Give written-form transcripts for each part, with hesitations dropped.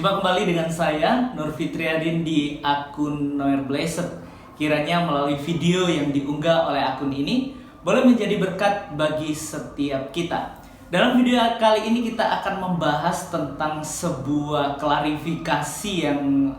Jumpa kembali dengan saya, Nur Fitriadin di akun Noer Blessed. Kiranya melalui video yang diunggah oleh akun ini boleh menjadi berkat bagi setiap kita. Dalam video kali ini kita akan membahas tentang sebuah klarifikasi yang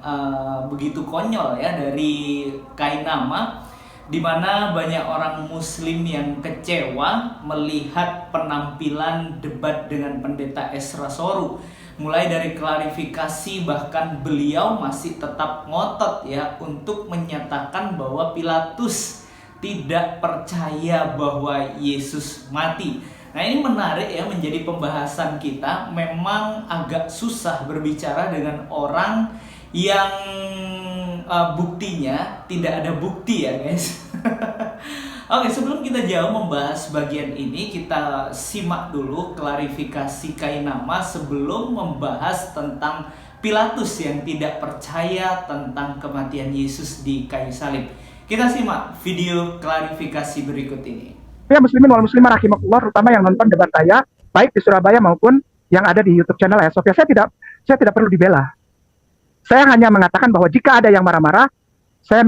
begitu konyol ya dari Kainama, di mana banyak orang muslim yang kecewa melihat penampilan debat dengan pendeta Esra Soru. Mulai dari klarifikasi, bahkan beliau masih tetap ngotot ya untuk menyatakan bahwa Pilatus tidak percaya bahwa Yesus mati. Nah, ini menarik ya menjadi pembahasan kita. Memang agak susah berbicara dengan orang yang buktinya tidak ada bukti ya guys. Oke, sebelum kita jauh membahas bagian ini, kita simak dulu klarifikasi Kainama sebelum membahas tentang Pilatus yang tidak percaya tentang kematian Yesus di kayu salib. Kita simak video klarifikasi berikut ini. Ya, muslimin wal muslimah rahimakumullah, terutama yang nonton debat saya, baik di Surabaya maupun yang ada di YouTube channel Ayasofya. Saya tidak perlu dibela. Saya hanya mengatakan bahwa jika ada yang marah-marah, saya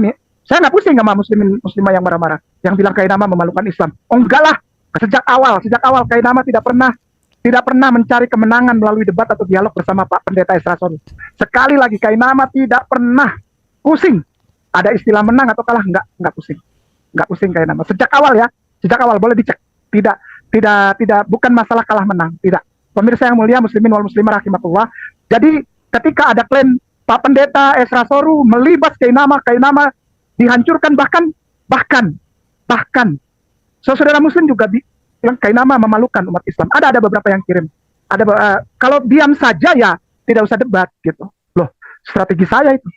nggak pusing sama muslimah yang marah-marah, yang bilang Kainama memalukan Islam. Oh enggak lah, sejak awal Kainama tidak pernah mencari kemenangan melalui debat atau dialog bersama Pak Pendeta Esra Soru. Sekali lagi, Kainama tidak pernah pusing. Ada istilah menang atau kalah, enggak pusing Kainama. Sejak awal boleh dicek. Tidak, bukan masalah kalah menang, tidak. Pemirsa yang mulia, muslimin wal muslimah rahimakumullah. Jadi ketika ada klaim Pak Pendeta Esra Soru melibas Kainama dihancurkan, bahkan saudara muslim juga bilang Kainama memalukan umat Islam. Ada beberapa yang kirim. Kalau diam saja ya tidak usah debat gitu. Loh, strategi saya itu.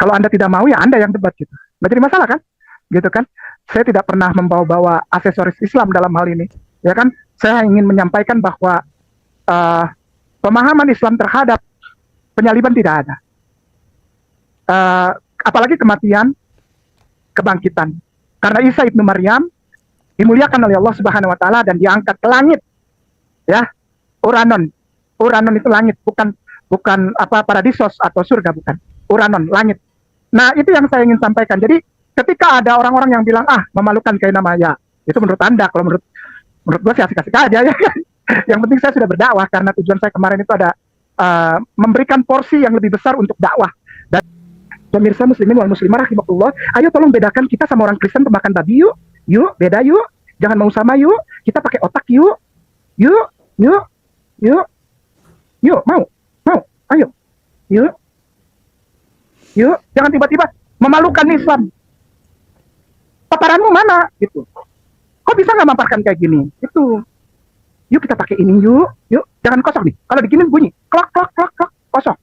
Kalau Anda tidak mau ya Anda yang debat gitu. Nggak jadi masalah kan? Gitu kan? Saya tidak pernah membawa-bawa aksesoris Islam dalam hal ini. Ya kan? Saya ingin menyampaikan bahwa pemahaman Islam terhadap penyaliban tidak ada. Apalagi kematian, kebangkitan. Karena Isa ibnu Maryam dimuliakan oleh Allah Subhanahu wa taala dan diangkat ke langit. Ya. Uranon itu langit, bukan paradisos atau surga, bukan. Uranon, langit. Nah, itu yang saya ingin sampaikan. Jadi, ketika ada orang-orang yang bilang memalukan Kainama, ya, itu menurut Anda. Kalau menurut gue sih asik-asik aja ya. Yang penting saya sudah berdakwah, karena tujuan saya kemarin itu ada memberikan porsi yang lebih besar untuk dakwah. Dan pemirsa muslimin wal muslimah rahimakumullah, ayo tolong bedakan kita sama orang Kristen pemakan babi yuk. Beda yuk. Jangan mau sama yuk. Kita pakai otak yuk. Yuk, mau. Ayo. Yuk, jangan tiba-tiba memalukan Islam. Paparanmu mana gitu. Kok bisa nggak maparkan kayak gini? Itu. Yuk kita pakai ini yuk. Jangan kosong nih. Kalau begini bunyi klak kosong.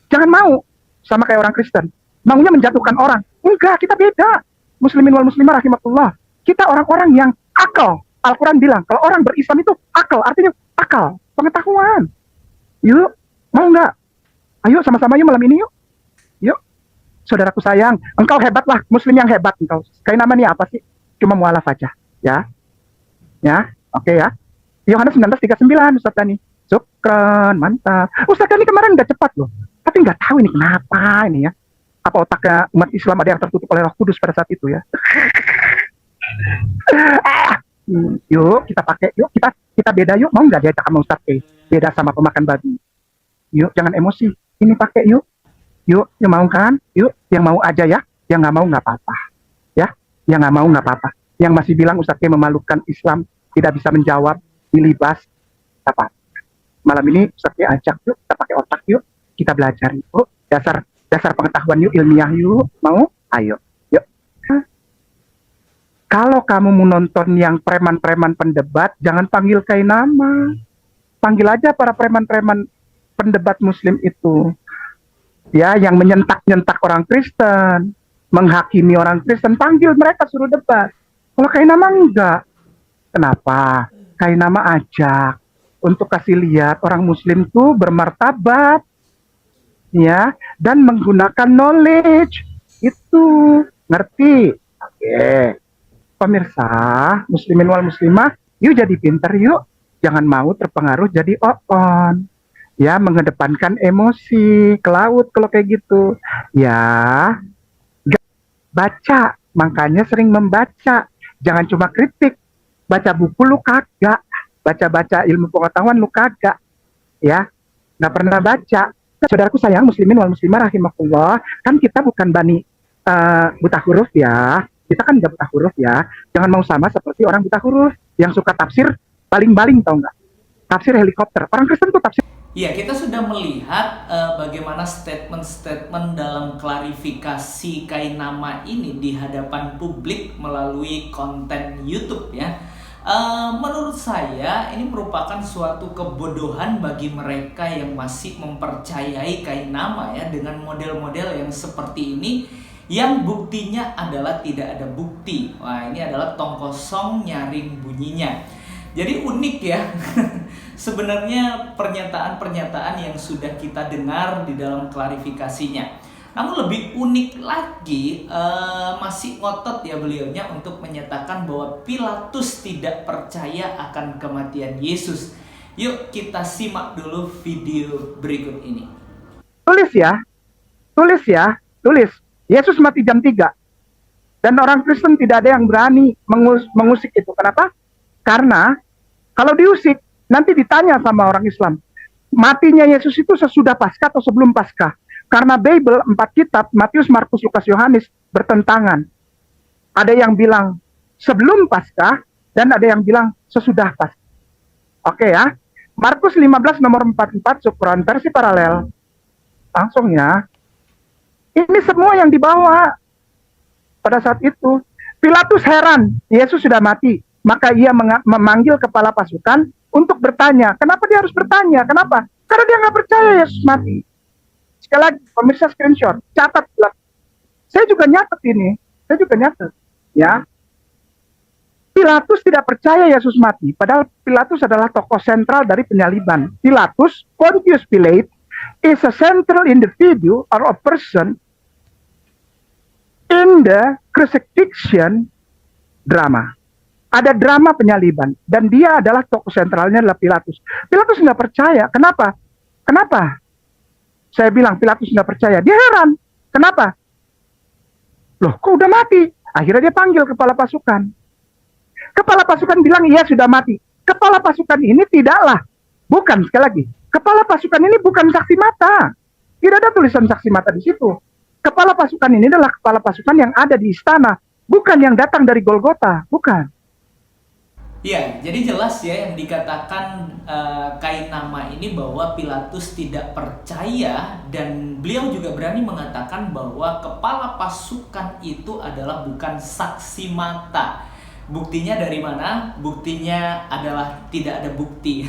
Jangan mau sama kayak orang Kristen. Maunya menjatuhkan orang. Enggak, kita beda. Muslimin wal muslimah rahimakumullah. Kita orang-orang yang akal. Al-Quran bilang, kalau orang berislam itu akal. Artinya akal, pengetahuan. Yuk, mau nggak? Ayo sama-sama yuk malam ini yuk. Saudaraku sayang, engkau hebatlah. Muslim yang hebat engkau. Kainama ini apa sih? Cuma mualaf aja. Ya, oke ya. Yohanes 19:39, Ustaz Dani. Syukran, mantap. Ustaz Dani kemarin udah cepat loh. Tapi nggak tahu ini kenapa ini ya. Apa otaknya umat Islam ada yang tertutup oleh Roh Kudus pada saat itu ya. Yuk kita pakai, yuk kita beda yuk. Mau nggak diajak sama Ustaz beda sama pemakan babi. Yuk jangan emosi. Ini pakai yuk. Yang mau kan? Yuk, yang mau aja ya. Yang nggak mau nggak apa-apa. Ya, yang nggak mau nggak apa-apa. Yang masih bilang Ustaz memalukan Islam, tidak bisa menjawab, dilibas, apa? Malam ini Ustaz ajak yuk, kita pakai otak yuk, kita belajar yuk. Dasar pengetahuan yuk, ilmiah yuk. Mau? Ayo. Yuk. Kalau kamu mau nonton yang preman-preman pendebat, jangan panggil Kainama. Panggil aja para preman-preman pendebat Muslim itu. Ya, yang menyentak-nyentak orang Kristen, menghakimi orang Kristen, panggil mereka suruh debat. Kalau Kainama enggak. Kenapa? Kainama ajak untuk kasih lihat orang Muslim tuh bermartabat, ya, dan menggunakan knowledge itu, ngerti? Oke, pemirsa, muslimin wal muslimah, yuk jadi pinter yuk, jangan mau terpengaruh jadi on. ya mengedepankan emosi ke laut kalau kayak gitu. Ya, baca, makanya sering membaca. Jangan cuma kritik, baca buku lu kagak, baca-baca ilmu pengetahuan lu kagak, ya nggak pernah baca. Saudaraku sayang, muslimin wal muslimah rahimakumullah, kan kita bukan bani buta huruf ya, kita kan nggak buta huruf ya. Jangan mau sama seperti orang buta huruf yang suka tafsir baling-baling, tau nggak? Tafsir helikopter. Orang Kristen tuh tafsir. Ya, kita sudah melihat bagaimana statement-statement dalam klarifikasi kain nama ini di hadapan publik melalui konten YouTube ya. Menurut saya ini merupakan suatu kebodohan bagi mereka yang masih mempercayai kain nama ya dengan model-model yang seperti ini yang buktinya adalah tidak ada bukti. Wah, ini adalah tong kosong nyaring bunyinya. Jadi unik ya. Sebenarnya pernyataan-pernyataan yang sudah kita dengar di dalam klarifikasinya. Namun lebih unik lagi, masih ngotot ya beliaunya untuk menyatakan bahwa Pilatus tidak percaya akan kematian Yesus. Yuk kita simak dulu video berikut ini. Tulis ya, tulis ya, tulis. Yesus mati jam 3. Dan orang Kristen tidak ada yang berani mengusik itu. Kenapa? Karena kalau diusik, nanti ditanya sama orang Islam, matinya Yesus itu sesudah Paskah atau sebelum Paskah? Karena Bible 4 kitab, Matius, Markus, Lukas, Yohanes, bertentangan. Ada yang bilang sebelum Paskah, dan ada yang bilang sesudah Paskah. Oke ya, Markus 15 nomor 44, Quran versi paralel. Langsung ya, ini semua yang dibawa pada saat itu. Pilatus heran, Yesus sudah mati. Maka ia memanggil kepala pasukan untuk bertanya. Kenapa dia harus bertanya? Kenapa? Karena dia nggak percaya Yesus mati. Sekali lagi, pemirsa screenshot, catat. Saya juga nyatet ini. Saya juga nyatet. Ya. Pilatus tidak percaya Yesus mati. Padahal Pilatus adalah tokoh sentral dari penyaliban. Pilatus, Pontius Pilate, is a central individual or a person in the crucifixion drama. Ada drama penyaliban, dan dia adalah tokoh sentralnya adalah Pilatus. Pilatus nggak percaya. Kenapa? Kenapa? Saya bilang Pilatus nggak percaya. Dia heran. Kenapa? Loh, kok udah mati? Akhirnya dia panggil kepala pasukan. Kepala pasukan bilang, iya sudah mati. Kepala pasukan ini tidaklah. Bukan, sekali lagi. Kepala pasukan ini bukan saksi mata. Tidak ada tulisan saksi mata di situ. Kepala pasukan ini adalah kepala pasukan yang ada di istana. Bukan yang datang dari Golgota. Bukan. Ya, jadi jelas ya yang dikatakan kain nama ini bahwa Pilatus tidak percaya, dan beliau juga berani mengatakan bahwa kepala pasukan itu adalah bukan saksi mata. Buktinya dari mana? Buktinya adalah tidak ada bukti.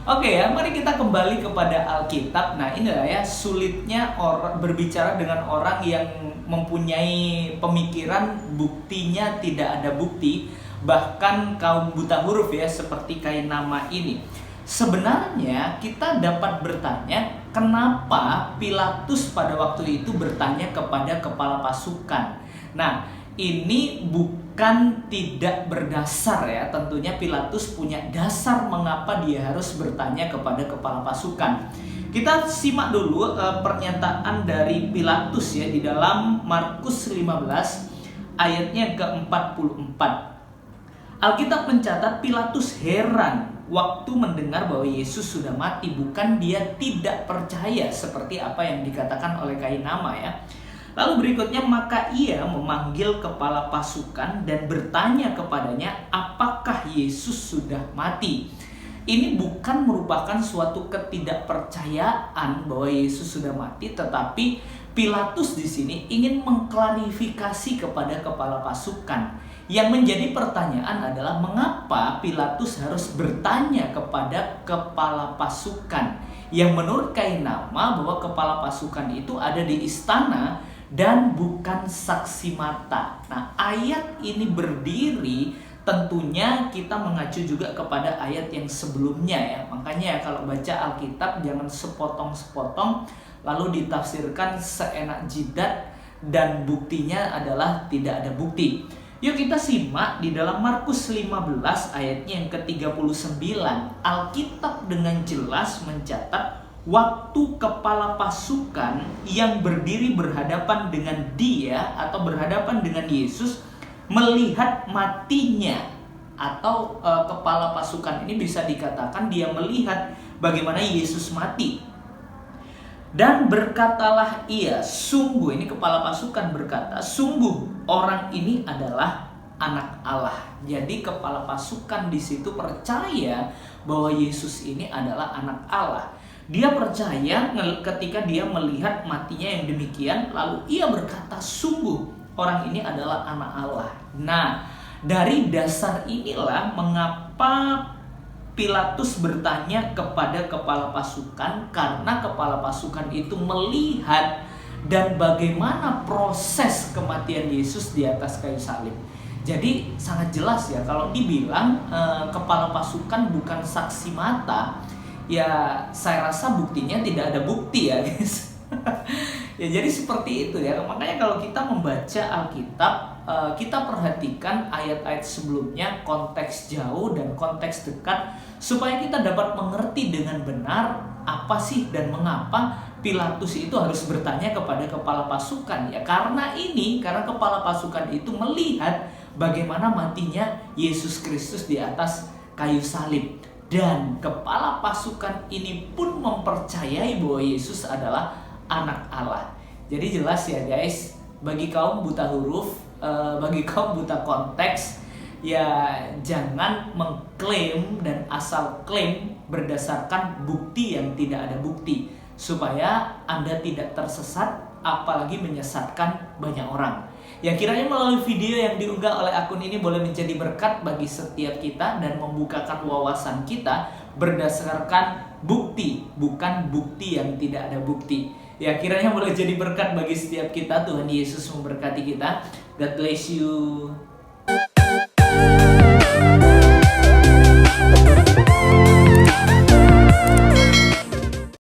Oke ya, mari kita kembali kepada Alkitab. Nah, inilah ya sulitnya orang berbicara dengan orang yang mempunyai pemikiran buktinya tidak ada bukti. Bahkan kaum buta huruf ya seperti kain nama ini. Sebenarnya kita dapat bertanya, kenapa Pilatus pada waktu itu bertanya kepada kepala pasukan. Nah, ini bukan tidak berdasar ya. Tentunya Pilatus punya dasar mengapa dia harus bertanya kepada kepala pasukan. Kita simak dulu pernyataan dari Pilatus ya di dalam Markus 15 ayatnya ke-44. Alkitab mencatat Pilatus heran waktu mendengar bahwa Yesus sudah mati. Bukan dia tidak percaya seperti apa yang dikatakan oleh kain nama ya. Lalu berikutnya, maka ia memanggil kepala pasukan dan bertanya kepadanya, apakah Yesus sudah mati? Ini bukan merupakan suatu ketidakpercayaan bahwa Yesus sudah mati, tetapi Pilatus di sini ingin mengklarifikasi kepada kepala pasukan. Yang menjadi pertanyaan adalah mengapa Pilatus harus bertanya kepada kepala pasukan? Yang menurut kain nama bahwa kepala pasukan itu ada di istana dan bukan saksi mata. Nah, ayat ini berdiri tentunya kita mengacu juga kepada ayat yang sebelumnya ya. Makanya kalau baca Alkitab jangan sepotong-sepotong lalu ditafsirkan seenak jidat dan buktinya adalah tidak ada bukti. Yuk kita simak di dalam Markus 15 ayatnya yang ke-39. Alkitab dengan jelas mencatat waktu kepala pasukan yang berdiri berhadapan dengan dia atau berhadapan dengan Yesus melihat matinya, atau kepala pasukan ini bisa dikatakan dia melihat bagaimana Yesus mati. Dan berkatalah ia, sungguh, ini kepala pasukan berkata, sungguh orang ini adalah anak Allah. Jadi kepala pasukan di situ percaya bahwa Yesus ini adalah anak Allah. Dia percaya ketika dia melihat matinya yang demikian, lalu ia berkata, sungguh orang ini adalah anak Allah. Nah, dari dasar inilah mengapa Pilatus bertanya kepada kepala pasukan, karena kepala pasukan itu melihat dan bagaimana proses kematian Yesus di atas kayu salib. Jadi sangat jelas ya, kalau dibilang kepala pasukan bukan saksi mata, ya saya rasa buktinya tidak ada bukti ya guys. Ya jadi seperti itu ya. Makanya kalau kita membaca Alkitab, kita perhatikan ayat-ayat sebelumnya, konteks jauh dan konteks dekat, supaya kita dapat mengerti dengan benar apa sih dan mengapa Pilatus itu harus bertanya kepada kepala pasukan ya. Karena kepala pasukan itu melihat bagaimana matinya Yesus Kristus di atas kayu salib. Dan kepala pasukan ini pun mempercayai bahwa Yesus adalah anak Allah. Jadi jelas ya guys, bagi kaum buta huruf, bagi kaum buta konteks, ya jangan mengklaim dan asal klaim berdasarkan bukti yang tidak ada bukti, supaya Anda tidak tersesat, apalagi menyesatkan banyak orang. Ya kiranya melalui video yang diunggah oleh akun ini boleh menjadi berkat bagi setiap kita dan membukakan wawasan kita berdasarkan bukti, bukan bukti yang tidak ada bukti. Ya kiranya boleh jadi berkat bagi setiap kita. Tuhan Yesus memberkati kita. God bless you.